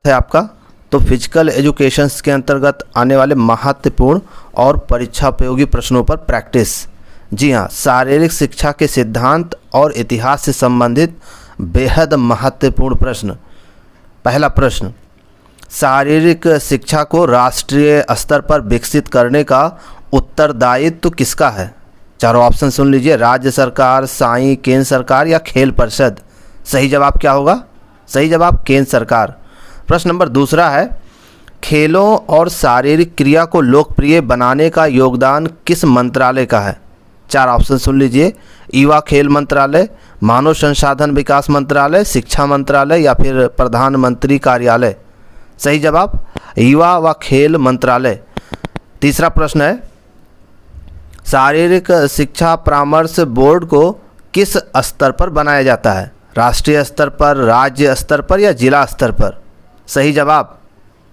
है आपका। तो फिजिकल एजुकेशंस के अंतर्गत आने वाले महत्वपूर्ण और परीक्षापयोगी प्रश्नों पर प्रैक्टिस। जी हाँ, शारीरिक शिक्षा के सिद्धांत और इतिहास से संबंधित बेहद महत्वपूर्ण प्रश्न। पहला प्रश्न, शारीरिक शिक्षा को राष्ट्रीय स्तर पर विकसित करने का उत्तरदायित्व किसका है? चारों ऑप्शन सुन लीजिए, राज्य सरकार, साई, केंद्र सरकार या खेल परिषद। सही जवाब क्या होगा? सही जवाब केंद्र सरकार। प्रश्न नंबर दूसरा है, खेलों और शारीरिक क्रिया को लोकप्रिय बनाने का योगदान किस मंत्रालय का है? चार ऑप्शन सुन लीजिए, युवा खेल मंत्रालय, मानव संसाधन विकास मंत्रालय, शिक्षा मंत्रालय या फिर प्रधानमंत्री कार्यालय। सही जवाब युवा व खेल मंत्रालय। तीसरा प्रश्न है, शारीरिक शिक्षा परामर्श बोर्ड को किस स्तर पर बनाया जाता है? राष्ट्रीय स्तर पर, राज्य स्तर पर या जिला स्तर पर? सही जवाब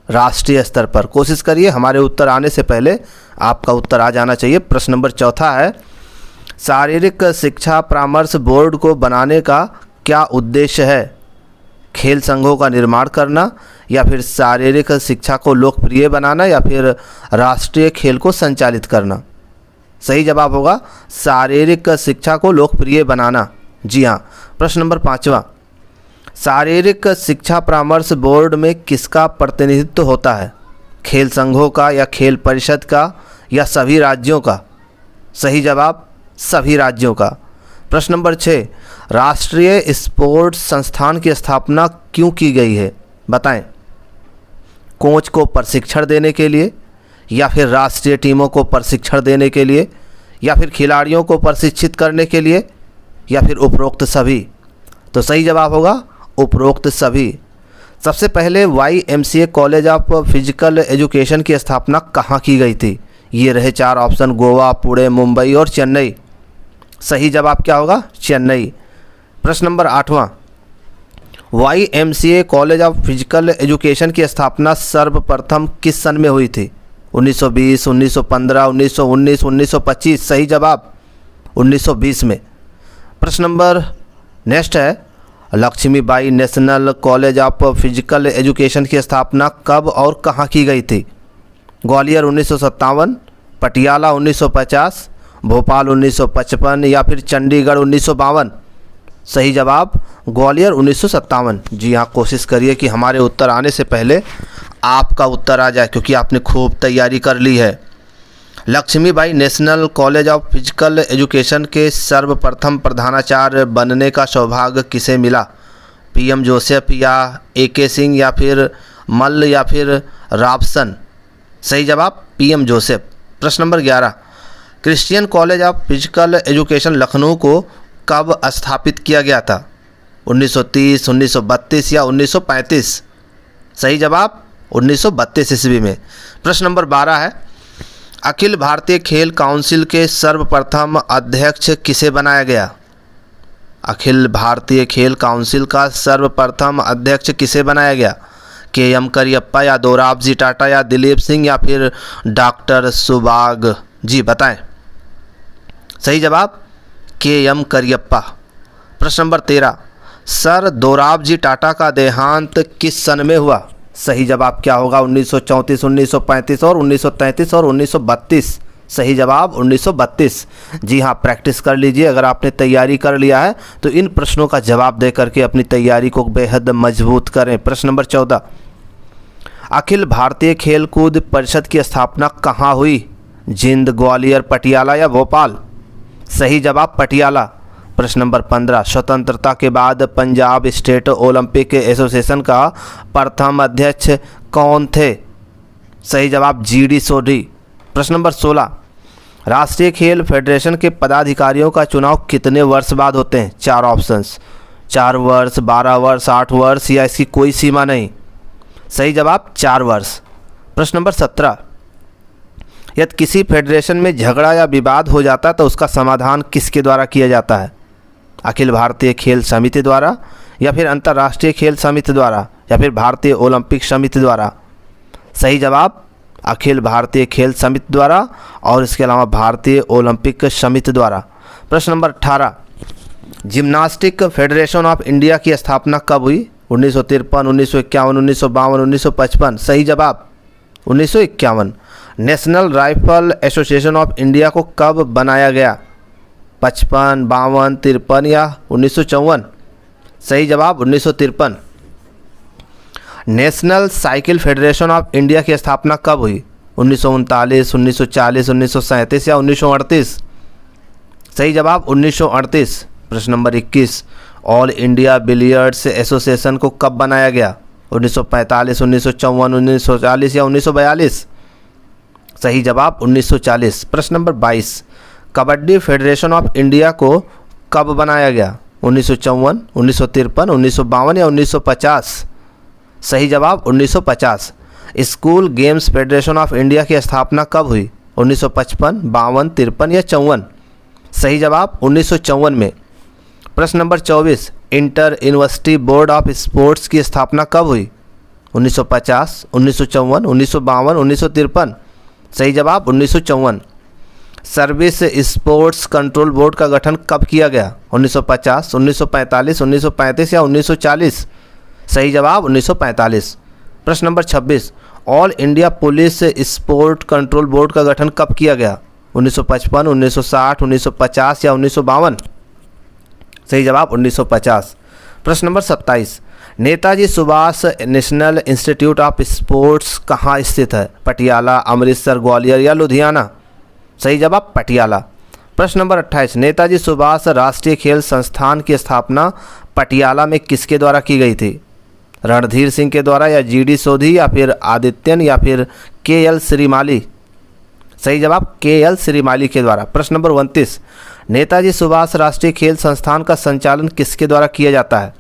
राष्ट्रीय स्तर पर। कोशिश करिए हमारे उत्तर आने से पहले आपका उत्तर आ जाना चाहिए। प्रश्न नंबर चौथा है, शारीरिक शिक्षा परामर्श बोर्ड को बनाने का क्या उद्देश्य है? खेल संघों का निर्माण करना या फिर शारीरिक शिक्षा को लोकप्रिय बनाना या फिर राष्ट्रीय खेल को संचालित करना? सही जवाब होगा शारीरिक शिक्षा को लोकप्रिय बनाना। जी हाँ। प्रश्न नंबर पाँचवा, शारीरिक शिक्षा परामर्श बोर्ड में किसका प्रतिनिधित्व होता है? खेल संघों का या खेल परिषद का या सभी राज्यों का? सही जवाब सभी राज्यों का। प्रश्न नंबर 6, राष्ट्रीय स्पोर्ट्स संस्थान की स्थापना क्यों की गई है? बताएं। कोच को प्रशिक्षण देने के लिए या फिर राष्ट्रीय टीमों को प्रशिक्षण देने के लिए या फिर खिलाड़ियों को प्रशिक्षित करने के लिए या फिर उपरोक्त सभी? तो सही जवाब होगा उपरोक्त सभी। सबसे पहले YMCA college of physical education की स्थापना कहाँ की गई थी? ये रहे चार ऑप्शन, गोवा, पुणे, मुंबई और चेन्नई। सही जवाब क्या होगा? चेन्नई। प्रश्न नंबर 8वां, YMCA college of physical education की स्थापना सर्वप्रथम किस सन में हुई थी? 1920, 1915, 1919, 1925? सही जवाब 1920 में। प्रश्न नंबर नेक्स्ट है, Lakshmibai national college of physical education की स्थापना कब और कहाँ की गई थी? ग्वालियर 1957, पटियाला 1950, भोपाल 1955 या फिर चंडीगढ़ 1952? सही जवाब ग्वालियर 1957। जी हाँ, कोशिश करिए कि हमारे उत्तर आने से पहले आपका उत्तर आ जाए, क्योंकि आपने खूब तैयारी कर ली है। Lakshmibai national college of physical education के सर्वप्रथम प्रधानाचार्य बनने का सौभाग्य किसे मिला? PM जोसेफ या AK सिंह या फिर मल्ल या फिर रॉबसन? सही जवाब PM जोसेफ। प्रश्न नंबर 11, Christian college of physical education Lucknow को कब स्थापित किया गया था? 1930, 1932 या 1935? सही जवाब 1932 ईस्वी में। प्रश्न नंबर 12 है, अखिल भारतीय खेल काउंसिल के सर्वप्रथम अध्यक्ष किसे बनाया गया? अखिल भारतीय खेल काउंसिल का सर्वप्रथम अध्यक्ष किसे बनाया गया? KM करियप्पा या दोराबजी टाटा या दिलीप सिंह या फिर डॉक्टर सुबाग? जी बताएं। सही जवाब KM करियप्पा। प्रश्न नंबर 13, सर दोराबजी टाटा का देहांत किस सन में हुआ? सही जवाब क्या होगा? 1934, 1935 और 1933 और 1932? सही जवाब 1932। जी हाँ, प्रैक्टिस कर लीजिए। अगर आपने तैयारी कर लिया है तो इन प्रश्नों का जवाब दे करके अपनी तैयारी को बेहद मजबूत करें। प्रश्न नंबर 14, अखिल भारतीय खेलकूद परिषद की स्थापना कहाँ हुई? जिंद, ग्वालियर, पटियाला या भोपाल? सही जवाब पटियाला। प्रश्न नंबर 15, स्वतंत्रता के बाद पंजाब स्टेट ओलंपिक एसोसिएशन का प्रथम अध्यक्ष कौन थे? सही जवाब GD सोढी। प्रश्न नंबर 16, राष्ट्रीय खेल फेडरेशन के पदाधिकारियों का चुनाव कितने वर्ष बाद होते हैं? चार ऑप्शंस, 4 वर्ष, 12 वर्ष, 8 वर्ष या इसकी कोई सीमा नहीं? सही जवाब 4 वर्ष। प्रश्न नंबर 17, यदि किसी फेडरेशन में झगड़ा या विवाद हो जाता है तो उसका समाधान किसके द्वारा किया जाता है? अखिल भारतीय खेल समिति द्वारा या फिर अंतर्राष्ट्रीय खेल समिति द्वारा या फिर भारतीय ओलंपिक समिति द्वारा? सही जवाब अखिल भारतीय खेल समिति द्वारा और इसके अलावा भारतीय ओलंपिक समिति द्वारा। प्रश्न number 18, gymnastic federation of India की स्थापना कब हुई? 1953, 1951, 1952, 1955। सही जवाब 1951। National rifle association of India को कब बनाया गया? 55, 52, 53 या 1954? सही जवाब 1953। National cycle federation of India की स्थापना कब हुई? 1939, 1940, 1937 या 1938? सही जवाब 1938। प्रश्न number 21, all India billiards association को कब बनाया गया? 1945, 1954, 1940 या 1942? सही जवाब 1940। प्रश्न number 22, kabaddi federation of India को कब बनाया गया? 1954, 1953, 1952 या 1950? सही जवाब 1950। School games federation of India की स्थापना कब हुई? 1955, 52, 53 या 54? सही जवाब 1954 में। प्रश्न number 24, inter university board of sports की स्थापना कब हुई? 1950, 1954, 1952, 1953? सही जवाब 1954। सर्विस स्पोर्ट्स कंट्रोल बोर्ड का गठन कब किया गया? 1950, 1945, 1935 या 1940? सही जवाब 1945। प्रश्न number 26, all India police sport control board का गठन कब किया गया? 1955, 1960, 1950 या 1952? सही जवाब 1950। प्रश्न number 27, Netaji Subhash national institute of sports कहाँ स्थित है? पटियाला, अमृतसर, ग्वालियर या लुधियाना? सही जवाब पटियाला। प्रश्न नंबर 28, नेताजी सुभाष राष्ट्रीय खेल संस्थान की स्थापना पटियाला में किसके द्वारा की गई थी? रणधीर सिंह के द्वारा या जीडी सोधी या फिर आदित्यन या फिर केएल श्रीमाली? सही जवाब केएल श्रीमाली के द्वारा। प्रश्न नंबर 29, नेताजी सुभाष राष्ट्रीय खेल संस्थान का संचालन किसके द्वारा किया जाता है?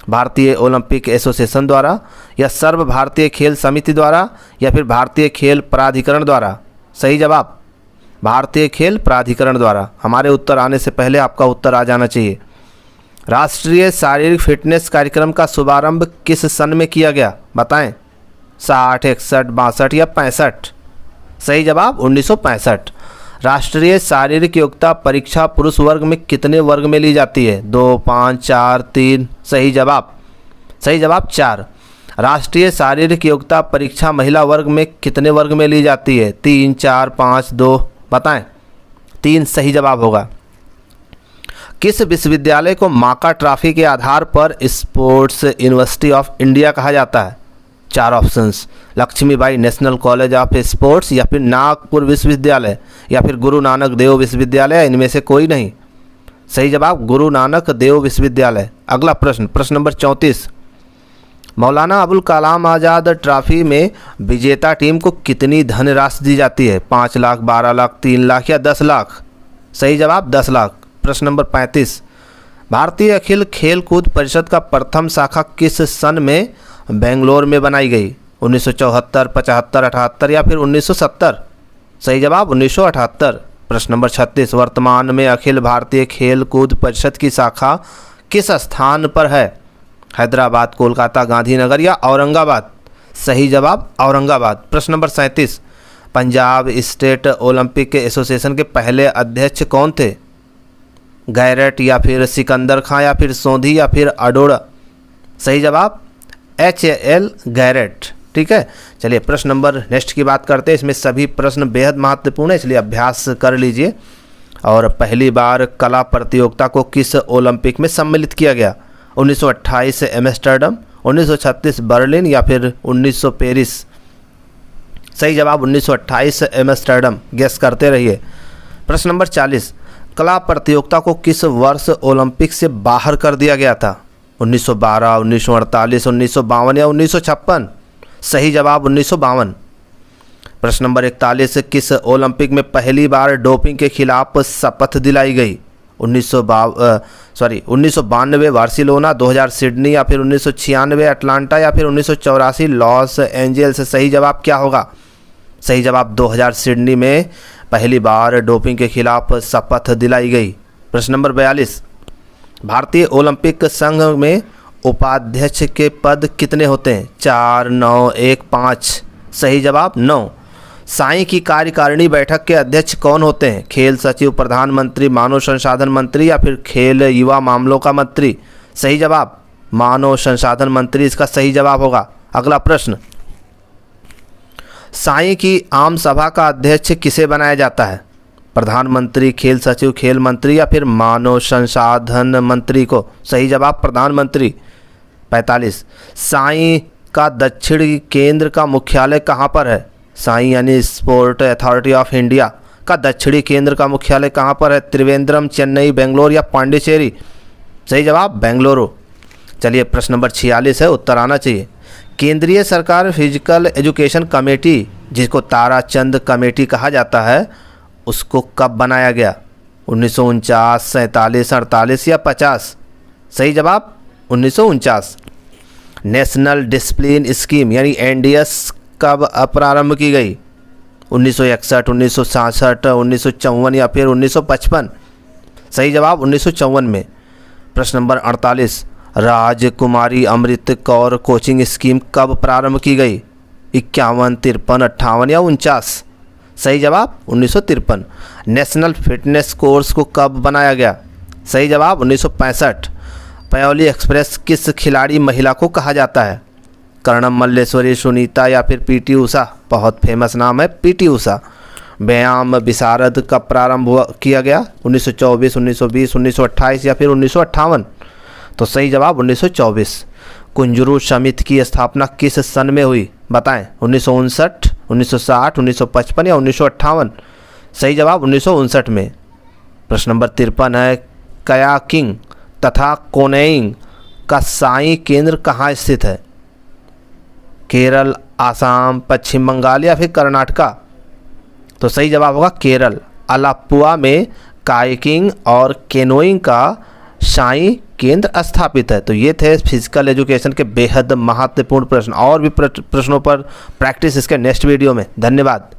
भारतीय ओलंपिक एसोसिएशन द्वारा या सर्व भारतीय खेल समिति द्वारा या फिर भारतीय खेल प्राधिकरण द्वारा? सही जवाब भारतीय खेल प्राधिकरण द्वारा। हमारे उत्तर आने से पहले आपका उत्तर आ जाना चाहिए। राष्ट्रीय शारीरिक फिटनेस कार्यक्रम का शुभारंभ किस सन में किया गया? बताएं। 60, 61, 62 या 65? सही जवाब 1965। राष्ट्रीय शारीरिक योग्यता परीक्षा पुरुष वर्ग में कितने वर्ग में ली जाती है? 2, 5, 4, 3? सही जवाब 4। राष्ट्रीय शारीरिक योग्यता परीक्षा महिला वर्ग में कितने वर्ग में ली जाती है? 3, 4, 5, 2? बताएं। 3 सही जवाब होगा। किस विश्वविद्यालय को माका ट्रॉफी के आधार पर स्पोर्ट्स यूनिवर्सिटी ऑफ इंडिया कहा जाता है? 4 options, Lakshmibai national college of sports या फिर नागपुर विश्वविद्यालय या फिर गुरु नानक देव विश्वविद्यालय, इनमें से कोई नहीं। सही जवाब गुरु नानक देव विश्वविद्यालय। अगला प्रश्न, प्रश्न नंबर 34, मौलाना अबुल कलाम आज़ाद ट्रॉफी में विजेता टीम को कितनी धनराशि दी जाती है? 5 लाख, 12 लाख, 3 लाख या 10 लाख? सही जवाब 10 लाख। प्रश्न नंबर 35, भारतीय अखिल खेल कूद परिषद का प्रथम शाखा किस सन में बेंगलोर में बनाई गई? 1974, 75, 78 या फिर 1970? सही जवाब 1978। प्रश्न नंबर 36, वर्तमान में अखिल भारतीय खेल कूद परिषद की शाखा किस स्थान पर है? हैदराबाद, कोलकाता, गांधीनगर या औरंगाबाद? सही जवाब औरंगाबाद। प्रश्न number 37, Punjab state Olympic association के पहले अध्यक्ष कौन थे? गैरेट या फिर सिकंदर खां या फिर सोंधी या फिर अडोड़ा? सही जवाब HL गैरेट। ठीक है, चलिए प्रश्न नंबर नेक्स्ट की बात करते हैं। इसमें सभी प्रश्न बेहद महत्वपूर्ण है, इसलिए अभ्यास कर लीजिए। और पहली बार कला प्रतियोगिता को किस ओलंपिक में सम्मिलित किया गया? 1928 एम्स्टर्डम, 1936 बर्लिन या फिर 1900 पेरिस? सही जवाब 1928 एम्स्टर्डम। गेस करते रहिए। प्रश्न नंबर 40, कला प्रतियोगिता को किस वर्ष ओलंपिक से बाहर कर दिया गया था? 1912, 1948, 1952 या 1956? सही जवाब 1952। प्रश्न नंबर 41, किस ओलंपिक में पहली बार डोपिंग के खिलाफ शपथ दिलाई गई? 1992 बार्सिलोना, 2000 सिडनी या फिर 1996 अटलांटा या फिर 1984 लॉस एंजल्स? सही जवाब क्या होगा? सही जवाब 2000 सिडनी में पहली बार डोपिंग के खिलाफ शपथ दिलाई गई। प्रश्न नंबर 42, भारतीय ओलंपिक संघ में उपाध्यक्ष के पद कितने होते हैं? 4, 9, 1, 5? सही जवाब 9। साई की कार्यकारिणी बैठक के अध्यक्ष कौन होते हैं? खेल सचिव, प्रधानमंत्री, मानव संसाधन मंत्री या फिर खेल युवा मामलों का मंत्री? सही जवाब मानव संसाधन मंत्री इसका सही जवाब होगा। अगला प्रश्न, साई की आम सभा का अध्यक्ष किसे बनाया जाता है? प्रधानमंत्री, खेल सचिव, खेल मंत्री या फिर मानव संसाधन मंत्री को? सही जवाब प्रधानमंत्री। 45, साई का दक्षिण केंद्र का मुख्यालय कहाँ पर है? साई यानी स्पोर्ट अथॉरिटी ऑफ इंडिया का दक्षिणी केंद्र का मुख्यालय कहाँ पर है? त्रिवेंद्रम, चेन्नई, बेंगलोर या पांडिचेरी? सही जवाब बेंगलुरु। चलिए प्रश्न नंबर 46 है, उत्तर आना चाहिए। केंद्रीय सरकार फिजिकल एजुकेशन कमेटी, जिसको ताराचंद कमेटी कहा जाता है, उसको कब बनाया गया? 1949, 47, 48 या 50? सही जवाब 1949। नेशनल डिसिप्लिन स्कीम यानी एनडीएस कब प्रारंभ की गई? 1961, 1966, 1954 या फिर 1955? सही जवाब 1954 में। प्रश्न नंबर 48, राजकुमारी अमृत कौर कोचिंग स्कीम कब प्रारंभ की गई? 51, 53, 58 या 49? सही जवाब 1953। नेशनल फिटनेस कोर्स को कब बनाया गया? सही जवाब 1965। पयोली एक्सप्रेस किस खिलाड़ी महिला को कहा जाता है? कर्णम मल्लेश्वरी, सुनीता या फिर पीटी उषा? बहुत फेमस नाम है पीटी उषा। व्यायाम विशारद कब प्रारंभ किया गया? 1924, 1920, 1928 या फिर 1958? तो सही जवाब 1924। कुंजरू समिति की स्थापना किस सन में हुई? बताएं। 1959, 1960, 1955 या 1958? सही जवाब 1959 में। प्रश्न नंबर 53 है, कयाकिंग तथा कोनेइंग का साई केंद्र कहाँ स्थित है? केरल, आसाम, पश्चिम बंगाल या फिर कर्नाटका? तो सही जवाब होगा केरल। अलापुआ में कायाकिंग और केनोइंग का साई केंद्र स्थापित है। तो ये थे फिजिकल एजुकेशन के बेहद महत्वपूर्ण प्रश्न। और भी प्रश्नों पर प्रैक्टिस इसके नेक्स्ट वीडियो में। धन्यवाद।